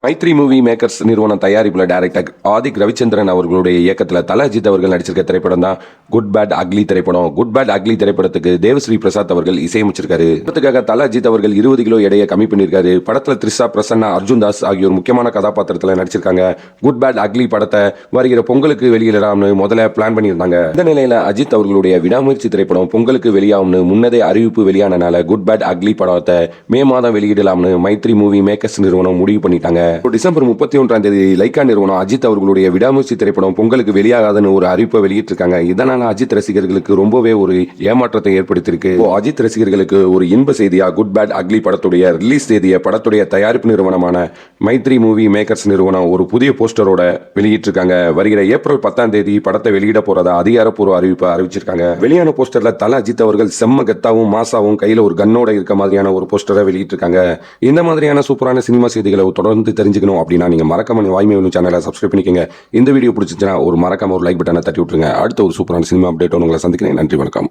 Maithri movie makers நிறுவனம் தயாரிப்புல director Adhik Ravichandran அவர்களுடைய இயக்கத்தில் தல அஜித் அவர்கள் நடிச்சிருக்க திரைப்படம் தான் குட் பேட் அக்லி திரைப்படம். குட் பேட் அக்லி திரைப்படத்துக்கு தேவஸ்ரீ பிரசாத் அவர்கள் இசையமைச்சிருக்காரு. படத்துக்காக தல அஜித் அவர்கள் 20 கிலோ எடையை கம்மி பண்ணியிருக்காரு. படத்துல த்ரிஷா, பிரசன்னா, அர்ஜுன் தாஸ் ஆகியோர் முக்கியமான கதாபாத்திரத்தில் நடிச்சிருக்காங்க. குட் பேட் அக்லி படத்தை வருகிற பொங்கலுக்கு வெளியிடலாம்னு முதல்ல பிளான் பண்ணியிருந்தாங்க. இந்த நிலையில அஜித் அவர்களுடைய விடாமுயற்சி திரைப்படம் பொங்கலுக்கு வெளியாகும்னு முன்னதே அறிவிப்பு வெளியானனால குட் பேட் அக்லி படத்தை மே மாதம் வெளியிடலாம்னு மைத்ரி மூவி மேக்கர்ஸ் நிறுவனம் முடிவு பண்ணிட்டாங்க. டிசம்பர் 31 லைக்கா நிறுவனம் அஜித் அவர்களுடைய விடாமுயற்சி திரைப்படம் பொங்கலுக்கு வெளியாகாதுன்னு ஒரு அறிவிப்பை வெளியிட்டிருக்காங்க. இதனால அஜித் ரசிகர்களுக்கு ரொம்பவே ஒரு ஏமாற்றத்தை ஏற்படுத்தியிருக்கு. அஜித் ரசிகர்களுக்கு ஒரு இன்ப செய்தியா குட் பேட் அக்லி படத்துடைய ரிலீஸ் தேதியை படத்துடைய தயாரிப்பு நிறுவனமான மைத்ரி மூவி மேக்கர்ஸ் நிறுவனம் ஒரு புதிய போஸ்டரோட வெளியிட்டிருக்காங்க. வருகிற ஏப்ரல் 10 படத்தை வெளியிட போறதா அதிகாரப்பூர்வ அறிவிப்பை அறிவிச்சிருக்காங்க. வெளியான போஸ்டர்ல தல அஜித் அவர்கள் செம்ம கத்தாவும் மாசாவும் கையில ஒரு கன்னோட இருக்க மாதிரியான ஒரு போஸ்டரை வெளியிட்டிருக்காங்க. இந்த மாதிரியான சூப்பரான சினிமா செய்திகளை தொடர்ந்து தெரிஞ்சுக்கணும் அப்படின்னா நீங்க மறக்காம வாய்மை சேனலை சப்ஸ்கிரைப் பண்ணிக்கங்க. இந்த வீடியோ பிடிச்சிச்சுன்னா ஒரு மறக்காம ஒரு லைக் பட்டனை தட்டி விட்டுருங்க. அடுத்த ஒரு சூப்பரான சினிமா அப்டேட் உங்களை சந்திக்கிறேன். நன்றி, வணக்கம்.